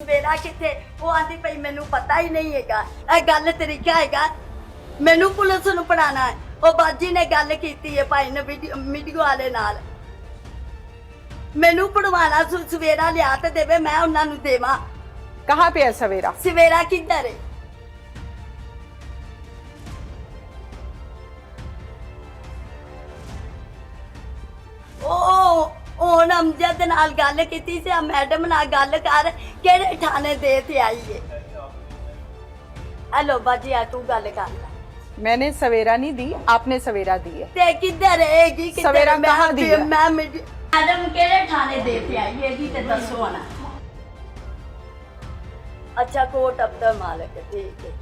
मेरा किथे वो आंदी पई मैनू पता ही नहीं हैगा ए गल तरीका हैगा मैनू पुलिस नू पढ़ाना है ओ बाजी ने गल कीती है भाई ने मीडिया वाले नाल मैनू पढ़वाना सवेरा लिया ते देवे मैं उन्हां नू देवां। कहाँ पे है सवेरा? सवेरा किधर है? ओ अमजद नाल गल कीती सी मैडम नाल गल कर केड़े थाने दे ते आई है। हेलो बाजी आ तू गल कर। मैंने सवेरा नहीं दी, आपने सवेरा दी है। ते किधर रहेगी? सवेरा कहाँ दी है? मैडम केड़े थाने दे ते आई है दी ते दसो ना। अच्छा कोट अब्दुल मालिक ठीक है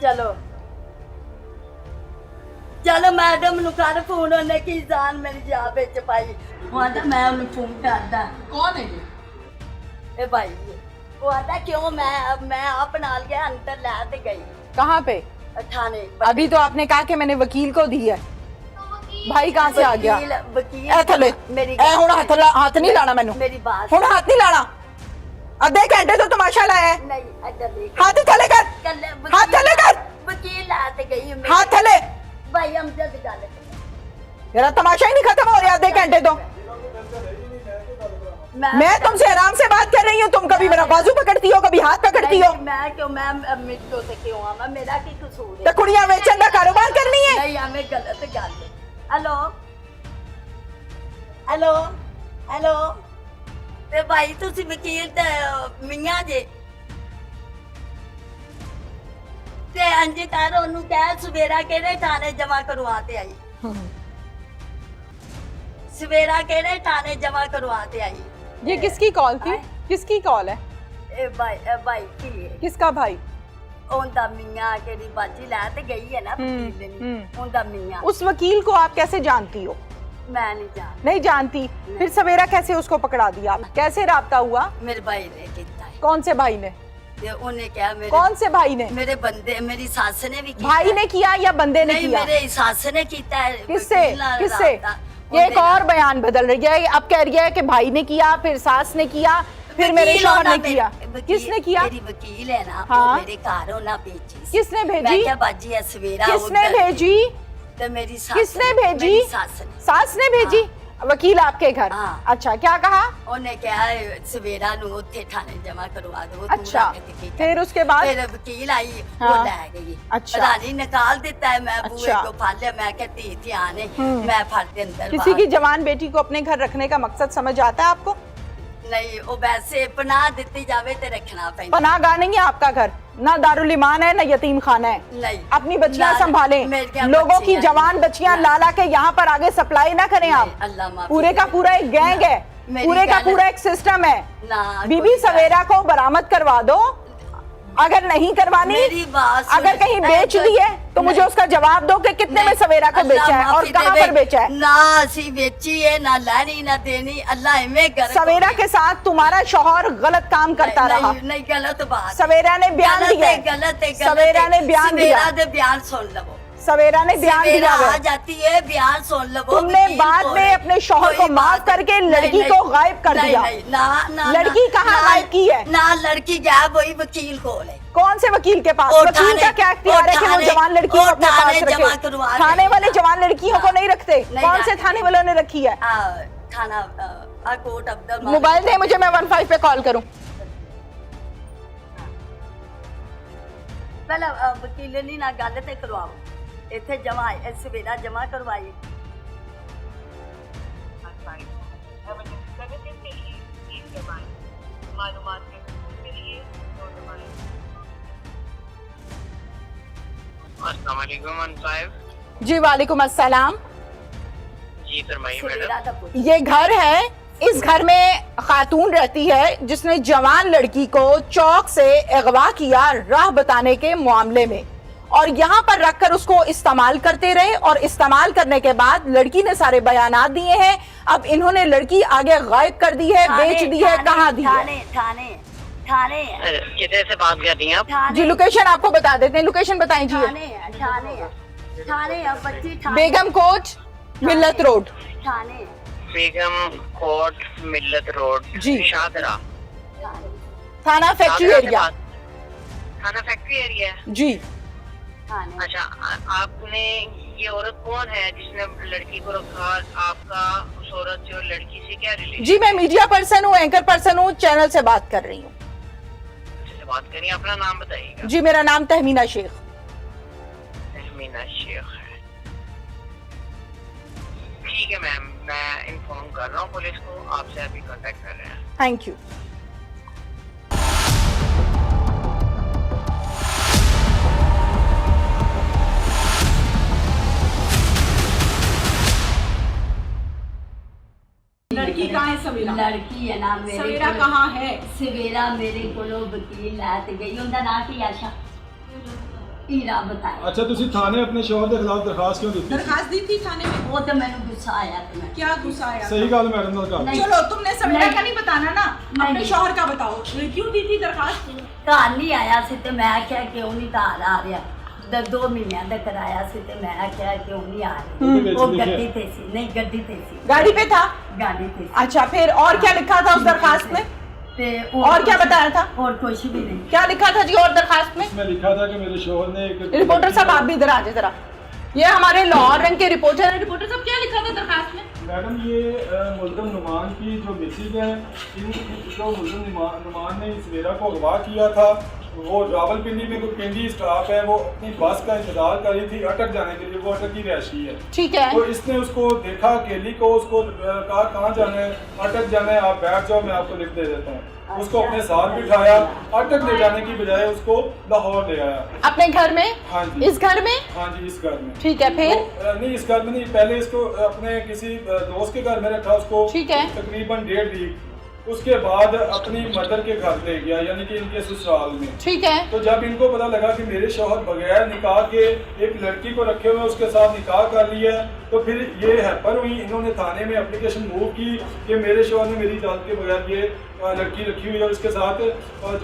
चलो चलो मैडम नु कर फोन उन्हें की जान मेरी जा विच पाई वो आंदा मैं उन्हें फोन करदा। कौन है ये? ए भाई वो आंदा क्यों मैं आप नाल गया अंदर ला ते गई। कहाँ पे? थाने। अभी तो आपने कहा कि मैंने वकील को दी है। भाई कहाँ से आ गया? वकील ए थले मेरी ए हुण हाथ नहीं लाना मैनू। मेरी बात हुण हाथ नहीं लाना। अद्धे घंटे तो तमाशा लाया है। नहीं इधर देख हाथ थले कर, हाथ थले कर। वकील ला ते गई हाथ थले। भाई अमजद गल कर मेरा तमाशा ही नहीं खत्म हो रहा आधे घंटे तो। मैं तुमसे आराम से बात कर रही हूँ, तुम कभी मेरा बाजू पकड़ती हो कभी हाथ पकड़ती हो। मैं क्यों मैं मिट्टो से क्यों आवा मेरा की कसूर है? तो कुड़ियां बेचन का कारोबार करनी है। नहीं हमें गलत गल है। हेलो हेलो हेलो ते भाई तुसी वकील ते मियां जे ते अंज कर ओनू कह सवेरा केड़े थाने जमा करवाते आई। सवेरा केड़े थाने जमा करवाते आई। ये किसकी कॉल थी? किसकी कॉल है? ए भाई की है? किसका भाई? ओंदा मियां केड़ी बाजी ला ते गई है ना वकील ने ओंदा मियां। उस वकील को आप कैसे जानती हो? मैं नहीं जानती। नहीं जानती? फिर सवेरा कैसे उसको पकड़ा दिया? आप कैसे राब्ता हुआ? मेरे भाई ने किया है। कौन से भाई ने? उन्हें क्या मेरे कौन से भाई ने? मेरे बंदे मेरी सास ने भी किया। भाई ने किया या बंदे ने नहीं किया? मेरे सास ने किया है। किससे? वकील किससे? राब्ता। ये एक और बयान बदल रही है। अब कह रही है कि भाई ने किया, फिर सास ने किया, फिर मेरे वकील शौहर ने होना किया। वकील- किसने किया? मेरी वकील है ना हाँ। वो मेरे घर होना भेजी। किसने भेजी? मैं क्या बाजी है सवेरा किसने उधर भेजी? तो मेरी सास किसने ने- भेजी? मेरी सास ने। सास ने भेजी? वकील आपके घर? हाँ। अच्छा क्या कहा? उन्हें क्या है सवेरा नु उत्थे थाने जमा करवा दो। अच्छा फिर उसके बाद? फिर वकील आई वो हाँ। ले गई। अच्छा। रानी निकाल देता है मैं बुए अच्छा। को फड़ लिया मैं कहती थी आने मैं फड़ के अंदर किसी की जवान बेटी को अपने घर रखने का मकसद समझ आता है आपको? नहीं वो वैसे पनाह दिती जावे ते रखना पैंदा। पनाहगाह नहीं है आपका घर, ना दारुल ईमान है ना यतीम खाना है। नहीं अपनी बच्चियां ना- संभालें, मेरियां लोगों की बच्चियां जवान बच्चियां ला ला के यहाँ पर आगे सप्लाई ना करें आप। अल्लाह माफी पूरे का करे। पूरा एक गैंग है, मेरी पूरे का गल- पूरा एक सिस्टम है। ना बीबी कोई सवेरा को बरामद करवा दो, अगर नहीं करवानी, मेरी बात सुन। अगर कहीं बेच दी है तो मुझे उसका जवाब दो कि कितने में सवेरा को बेचा है और कहाँ पर बेचा है। ना सी बेची है ना लेनी ना देनी अल्लाह में कर। सवेरा के साथ तुम्हारा शौहर गलत काम करता रहा। नहीं गलत बात। सवेरा ने बयान गलत दिया है, है। गलत है, गलत सवेरा है। ने बयान दिया। सवेरा दे बयान सुन लो। सवेरा ने बयान सवेरा दिया आ है। जाती है बयान सुन लो। तुमने वकील बाद कौन में है? अपने शौहर को कोई माफ बात करके नहीं, लड़की नहीं, को गायब कर नहीं, दिया। नहीं, ना लड़की कहाँ ना- गायब की है? ना लड़की गायब हुई वकील को ले। कौन से वकील के पास? और वकील का थाने- क्या इख्तियार है कि वो थाने- जवान लड़कियों को और अपने थाने पास जमा रखे? करवा थाने रहे वाले हैं। जवान लड़कियों को नहीं रखते। नहीं कौन से रखते। थाने वालों ने रखी है? थाना कोट अब्दुल मोबाइल दे मुझे, मैं 15 पे कॉल करूं। पहले वकील नहीं ना गल ते करवाओ इथे जमा सवेरा जमा करवाई। अस्सलाम वालेकुम साहब। जी वालेकुम अस्सलाम। जी फरमाइए सवेरा मैडम। दा पुछ। ये घर है, इस घर में खातून रहती है जिसने जवान लड़की को चौक से अगवा किया राह बताने के मामले में, और यहाँ पर रखकर उसको इस्तेमाल करते रहे, और इस्तेमाल करने के बाद लड़की ने सारे बयानात दिए हैं। अब इन्होंने लड़की आगे गायब कर दी है, बेच दी है, कहाँ दी है? थाने थाने थाने किधर से बात कर रही हैं आप? जी लोकेशन आपको बता देते हैं, लोकेशन बताएं जी। थाने थाने थाने बच्ची थाने बेगम कोट मिल्लत रोड। थाने बेगम कोट मिल्लत रोड जी। शाहदरा। थाना फैक्ट्री आगरा से एरिया। बात- थाना फैक्ट्री एरिया है। जी हाँ नहीं। अच्छा, आपने ये औरत कौन है जिसने लड़की को रखा? आपका उस औरत से और लड़की से क्या रिलेशन? जी, मैं मीडिया पर्सन हूँ, एंकर पर्सन हूँ, चैनल से बात कर रही हूँ। से बात करिए, अपना नाम बताइएगा। जी, मेरा नाम तहमीना शेख। तहमीना शेख है। ठीक है मैम, मैं इन्फॉर्म कर रहा हूँ पुलिस को, आपसे अभी कांटेक्ट कर रहे हैं। Thank you. लड़की कहाँ है सवेरा? लड़की है ना मेरे सवेरा कोल- कहाँ है? सवेरा मेरे को वकील लैत गई, उनका नाम की आशा हीरा बताए। अच्छा, ਤੁਸੀਂ ਥਾਣੇ ਆਪਣੇ ਸ਼ੋਹਰ ਦੇ ਖਿਲਾਫ ਦਰਖਾਸਤ ਕਿਉਂ ਦਿੱਤੀ? दरखास्त दी थी थाने में। वो तो मैंने गुस्सा आया तो मैं क्या गुस्सा आया? ਸਹੀ ਗੱਲ ਮੈਡਮ ਨਾਲ ਕਰ नहीं। चलो, तुमने सवेरा नहीं। का नहीं बताना ना, अपने नहीं। शौहर का बताओ। क्यों दी थी दरखास्त? घर नहीं आया सी ते मैं आख्या क्यों नहीं घर आ रहा, 2 महीनों का कराया सी ते मैं आख्या क्यों नहीं आ ਉਹਦੇ रही। ਵਿੱਚ वो ਲਿਖਿਆ गड्डी थे सी, नहीं गड्डी थे सी, गाड़ी पे था? गाड़ी थे सी। अच्छा, फिर और क्या लिखा था उस दरखास्त में? ते और क्या बताया था? और कुछ भी नहीं। क्या लिखा था जी और दरखास्त में? इसमें लिखा था कि मेरे शोहर ने एक रिपोर्टर साहब, आप भी इधर आ जाए जरा। ये हमारे लाहौर रंग के रिपोर्टर हैं। रिपोर्टर साहब, क्या लिखा था दरखास्त में? मैडम, ये मुल्ज़म नुमान की जो मिसेज है, इन जो मुल्ज़म नुमान ने इस वेरा को अगवा किया था, वो रावलपिंडी में कोई पिंडी स्टाफ है, वो अपनी बस का इंतजार कर रही थी अटक जाने के लिए। वो अटक की रहायशी है। ठीक है। तो इसने उसको देखा अकेली को, उसको कहा कहाँ जाना है? अटक जाना है, आप बैठ जाओ, मैं आपको लिख दे देता हूँ। उसको अपने साथ बिठाया, अटक ले जाने की बजाय उसको लाहौर ले आया। अपने घर में? हाँ जी। इस घर में? हाँ जी, इस घर में। ठीक है, फिर? नहीं, इस घर में नहीं, पहले इसको अपने किसी दोस्त के घर में रखा उसको। ठीक है। तकरीबन 1.5 वीक। उसके बाद अपनी मदर के घर ले गया, यानी कि इनके ससुराल में। ठीक है। तो जब इनको पता लगा कि मेरे शौहर बगैर निकाह के एक लड़की को रखे हुए उसके साथ निकाह कर लिया, तो फिर ये हैपर हुई। इन्होंने थाने में एप्लीकेशन मूव की कि मेरे शौहर ने मेरी इजाज़त के बगैर ये लड़की रखी हुई है, उसके साथ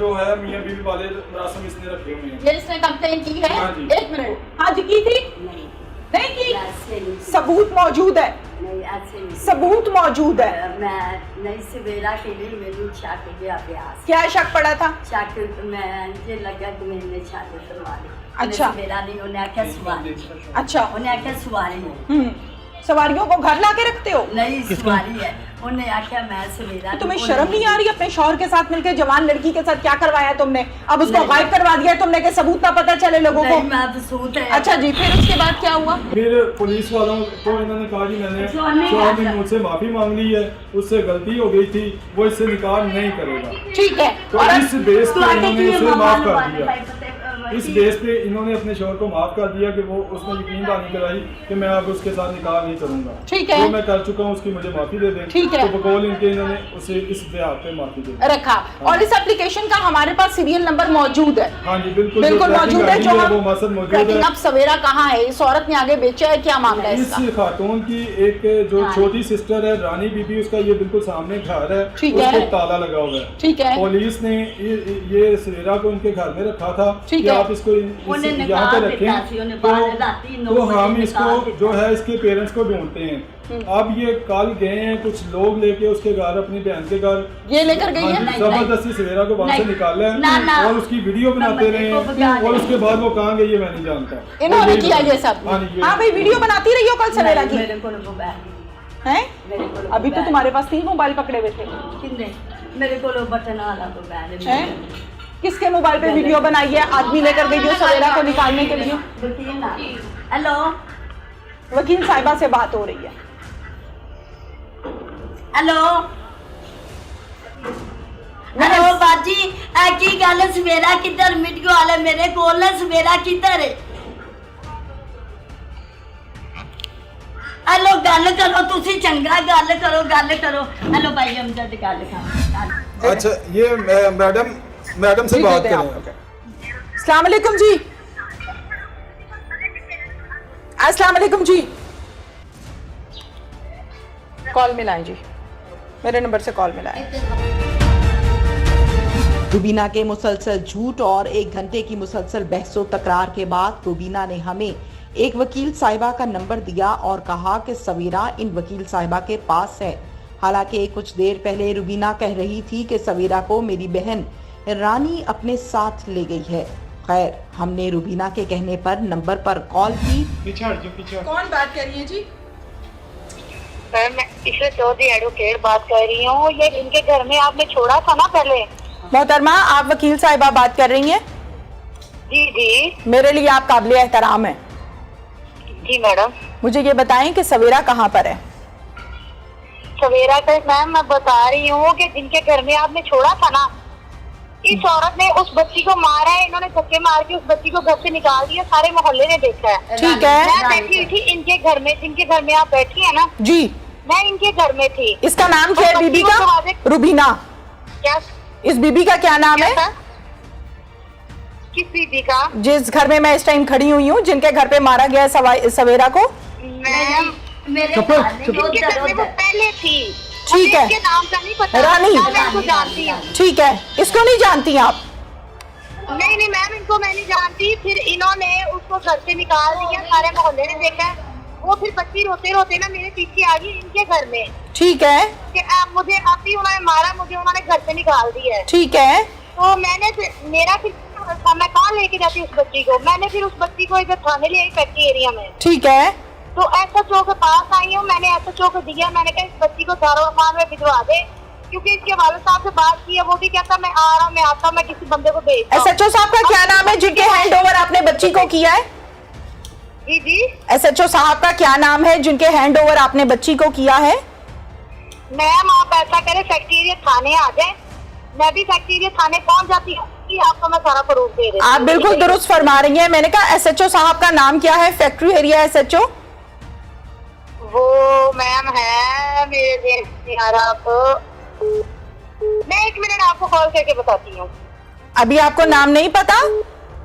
जो है मियाँ बीवी वाले मरासम इसने रखे हुए हैं। ये इसने कंप्लेन की है? हाँ जी। 1 मिनट। हाँ जी, की थी? नहीं नहीं की? ऐसे नहीं, सबूत मौजूद है? नहीं ऐसे नहीं। सबूत मौजूद है। मैं नहीं सवेरा के लिए मेरी शक गया अभ्यास क्या शक पड़ा था? शक मैं मुझे लगा कि मैंने शादी करवा ली। अच्छा। सवेरा नहीं, उन्हें आख्या सवारी, अच्छा। उन्हें आख्या सवारी है। सवारियों को घर ला के रखते हो? नहीं सवारी है, उन्हें आख्या मैं सवेरा। तुम्हें शर्म नहीं आ रही? अपने शौहर के साथ मिलकर जवान लड़की के साथ क्या करवाया तुमने? अब उसको नहीं। गायब करवा दिया तुमने कि सबूत ना पता चले लोगों को। नहीं, मैं मबसूत है। अच्छा जी, फिर उसके बाद क्या हुआ? फिर पुलिस वालों को इन्होंने कहा कि मैंने शौहर ने शौहर ने कहा। मुझसे माफ़ी मांग ली है, उससे गलती हो गई थी, वो इससे निकाह नहीं करेगा। ठीक है। तो और इस बेस पे इन्होंने उसे माफ़ कर दिया। इस इस बेस पे इन्होंने अपने शौहर को माफ़ कर दिया कि वो उसने यकीन दहानी कराई कि मैं अब उसके साथ निकाह नहीं करूंगा। ठीक है। जो मैं कर चुका हूँ उसकी मुझे माफ़ी दे दें। ठीक है। तो बकौल इनके इन्होंने उसे इस बिहार पे माफ़ी दे दी। रखा। और इस एप्लीकेशन का हमारे पास सीरियल नंबर मौजूद है। हाँ जी, बिल्कुल बिल्कुल जो मौजूद है। tracking जो ID हम वो मसद मौजूद tracking- है। अब सवेरा कहाँ है? इस औरत ने आगे बेचा है? क्या मामला है इस इसका? खातून की एक जो हाँ। छोटी सिस्टर है रानी बीबी, उसका ये बिल्कुल सामने घर है, ठीक उसको है। ताला लगा हुआ है। ठीक है। पुलिस ने ये सवेरा को इनके घर में रखा था ठीक कि है। आप इसको उन्हें यहाँ निकाह पे देता रखें। थी, उन्हें बाहर राती 9 तो बजे हम निकाह इसको देता जो है इसके पेरेंट्स को ढूंढते हैं। अब ये कल गए हैं कुछ लोग लेके उसके घर, अपनी बहन के घर। ये लेकर गई हाँ है? जी, नहीं, जबरदस्ती सवेरा को वहाँ से नहीं, निकाला ना, है ना। और उसकी वीडियो बनाते बच्चे रहे को भगा हैं और रहे। उसके बाद वो कहाँ गई है मैं नहीं जानता। इन्होंने वो किया ये बताया। सब? हाँ जी, ये- हाँ भाई, वीडियो बनाती रही हो कल सवेरा की? मेरे को मोबाइल हैं? मेरे को अभी तो तुम्हारे पास 3 मोबाइल पकड़े हुए थे। किन्ने मेरे को बटन वाला मोबाइल हैं? किसके मोबाइल पे वीडियो बनाई है? आदमी लेकर गई हो सवेरा को निकालने के लिए? हेलो वकील साहिबा से बात हो रही है। हेलो हेलो बाजी की गल सवेरा किधर? मीडियो वाले मेरे कोल सवेरा किधर है? हेलो गल करो, तुसी चंगा गल करो। हेलो भाई अमजद गल कर। अच्छा, ये मैडम से जी, बात दे दें करें। आप। अस्सलाम वालेकुम जी। अस्सलाम वालेकुम जी। कॉल मिलाएं जी, मेरे नंबर से कॉल मिलाएं। रुबीना के मुसलसल झूठ और 1 घंटे की मुसलसल बहसो तकरार के बाद रुबीना ने हमें एक वकील साहिबा का नंबर दिया और कहा कि सवेरा इन वकील साहिबा के पास है। हालांकि कुछ देर पहले रुबीना कह रही थी कि सवेरा को मेरी बहन रानी अपने साथ ले गई है। खैर, हमने रुबीना के कहने पर नंबर पर कॉल की। कौन बात कर रही है जी? सर मैं ईश्वर चौधरी एडवोकेट बात कर रही हूँ। ये इनके घर में आपने छोड़ा था ना पहले? मोहतरमा, आप वकील साहिबा बात कर रही हैं? जी जी मेरे लिए आप काबिल एहतराम है। जी मैडम। मुझे ये बताएं कि सवेरा कहाँ पर है? सवेरा का मैम मैं बता रही हूँ कि जिनके घर में आपने छोड़ा था ना, इस औरत ने उस बच्ची को मारा है। इन्होंने धक्के मार के उस बच्ची को घर से निकाल दिया। सारे मोहल्ले ने देखा है। ठीक है। मैं बैठी हुई थी इनके घर में, जिनके घर में आप बैठी है ना, जी। मैं इनके घर में थी। इसका नाम क्या है बीबी का? रुबीना। क्या? इस बीबी का क्या नाम है? किस बीबी का? जिस घर में मैं इस टाइम खड़ी हुई हूँ, जिनके घर पे मारा गया है सवेरा को? मैम मेरे जिनके घर में वो पहले थी। ठीक है। मुझे इसके नाम का नहीं पता। रानी। मैं इसको जानती हूँ। ठीक है, इसको नहीं जानती आप? नहीं नहीं मैम, इनको मैं नहीं जानती। फिर इन्होंने उसको घर से निकाल दिया। सारे मोहल्ले ने देखा है। वो फिर बच्ची रोते रोते ना मेरे पीछे आ गई इनके घर में। ठीक है। कि मुझे अभी उन्होंने मारा, मुझे उन्होंने घर से निकाल दिया है। ठीक है। तो मेरा फिर मैं कहाँ लेके जाती उस बच्ची को? मैंने फिर उस बच्ची को इधर थाने ले आई, फैक्ट्री एरिया में। ठीक है। तो एसएचओ के पास आई हूँ। मैंने एसएचओ को दिया। मैंने कहा इस बच्ची को दारुखान में भिजवा दे, क्योंकि इसके वाले साहब से बात की है। वो भी कहता मैं आ रहा हूँ, मैं आता हूँ, मैं किसी बंदे को भेजता हूँ। एसएचओ साहब का क्या नाम है जिनके हैंड ओवर आपने बच्ची को किया है? जी जी एसएचओ साहब का क्या नाम है जिनके हैंड ओवर आपने बच्ची को किया है? मैम आप ऐसा करें, फैक्ट्री एरिया थाने आ जाए। मैं भी फैक्ट्री एरिया थाने पहुँच जाती हूँ। आपको मैं सारा प्रूफ दे देती हूँ। आप बिल्कुल दुरुस्त फरमा रही हैं। मैंने कहा एसएचओ साहब का नाम क्या है? फैक्ट्री एरिया एसएचओ वो मैम है मेरे देश में आ रहा आपको। मैं 1 मिनट आपको कॉल करके बताती हूँ। अभी आपको नाम नहीं पता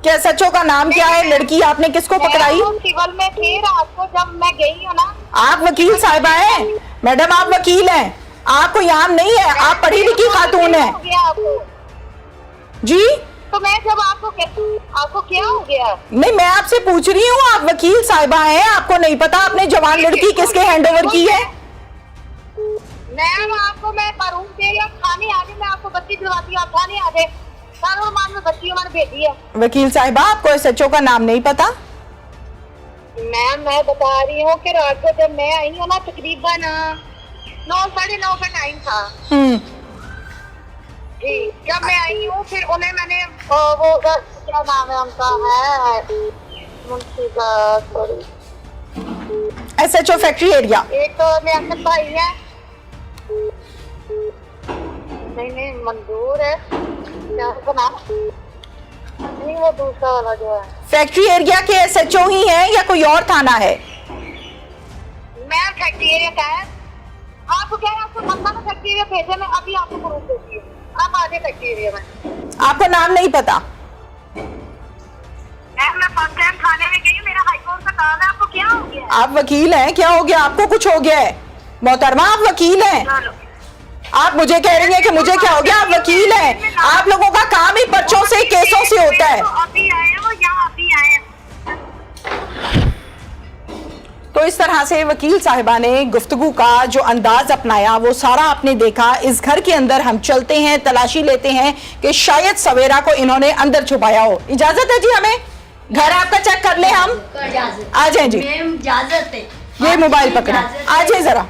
कि एसएचओ का नाम क्या है? लड़की आपने किसको पकड़ाई? वो सिविल में थे रात को जब मैं गई हूँ ना। आप वकील साहिबा हैं मैडम, आप वकील हैं, आपको याद नहीं है? आप पढ़ी लिखी खातून है हो गया आपको जी। तो मैं जब आपको क्या हो गया? नहीं, मैं आपसे पूछ रही हूँ, आप वकील साहिबा हैं, आपको नहीं पता आपने जवान लड़की किसके हैंडओवर की है? मैम आपको मैं प्रूफ दे रही हूँ। थाने आ जाए, मैं आपको बच्ची दिलवाती हूँ। आप थाने आ जाए। सारों मान में बच्ची उन्होंने भेजी है। वकील साहिबा, आपको एसएचओ का नाम नहीं पता? मैम मैं बता रही हूँ कि रात को जब मैं आई हूँ ना, तकरीबन 9 साढ़े 9 का टाइम था जी। जब मैं आई हूँ फिर उन्हें मैंने वो क्या नाम है उनका है, मुंशी का, सॉरी, एसएचओ फैक्ट्री एरिया। एक तो नियामत भाई है, नहीं मंजूर है, क्या उसका नाम? नहीं वो दूसरा वाला जो है। फैक्ट्री एरिया के एसएचओ ही हैं या कोई और थाना है? मैं फैक्ट्री एरिया का है। आपको क्या है, आपको बंदा ने फैक्ट्री एरिया भेजा, मैं अभी आपको प्रूफ देती हूँ। आप आ जाए फैक्ट्री एरिया में। आपको नाम नहीं पता? मैं फर्स्ट टाइम थाने में गई हूँ। मेरा हाई कोर्ट का काम है। आपको क्या हो गया? आप वकील हैं, क्या हो गया आपको? कुछ हो गया है मोहतरमा? आप वकील हैं, चलो आप मुझे कह रही हैं कि मुझे क्या हो गया? आप वकील हैं, आप लोगों का काम ही पर्चों से, केसों से होता है। अभी आए हैं वो, यहाँ अभी आए हैं। तो इस तरह से वकील साहिबा ने गुफ्तगू का जो अंदाज अपनाया वो सारा आपने देखा। इस घर के अंदर हम चलते हैं, तलाशी लेते हैं कि शायद सवेरा को इन्होंने अंदर छुपाया हो। इजाजत है जी हमें? घर आपका चेक कर ले हम? आ जाएं जी। इजाजत है। ये मोबाइल पकड़ा, आ जाए जरा।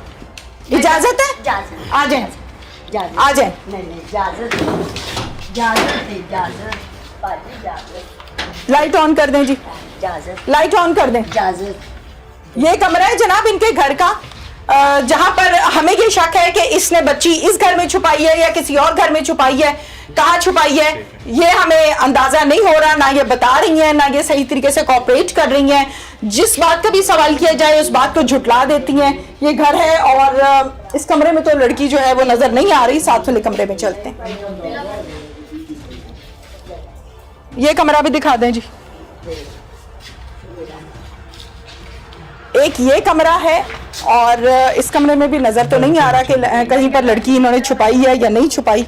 इजाजत है? इजाजत। आ जाए, आ जाए। नहीं इजाजत है, इजाजत है, इजाजत बाजी, इजाजत, लाइट ऑन कर दें जी, इजाजत, लाइट ऑन कर दें। इजाजत। ये कमरा है जनाब इनके घर का, जहां पर हमें ये शक है कि इसने बच्ची इस घर में छुपाई है या किसी और घर में छुपाई है। कहाँ छुपाई है ये हमें अंदाजा नहीं हो रहा, ना ये बता रही हैं, ना ये सही तरीके से कोऑपरेट कर रही हैं। जिस बात का भी सवाल किया जाए उस बात को झुटला देती हैं। ये घर है और इस कमरे में तो लड़की जो है वो नजर नहीं आ रही। साथ वाले कमरे में चलते हैं, ये कमरा भी दिखा दें जी। एक ये कमरा है और इस कमरे में भी नजर तो नहीं आ रहा कि कहीं पर लड़की इन्होंने छुपाई है या नहीं छुपाई।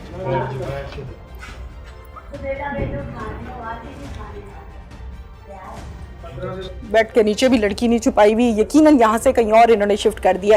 बेड के नीचे भी लड़की नहीं छुपाई हुई, यकीनन यहाँ से कहीं और इन्होंने शिफ्ट कर दिया है।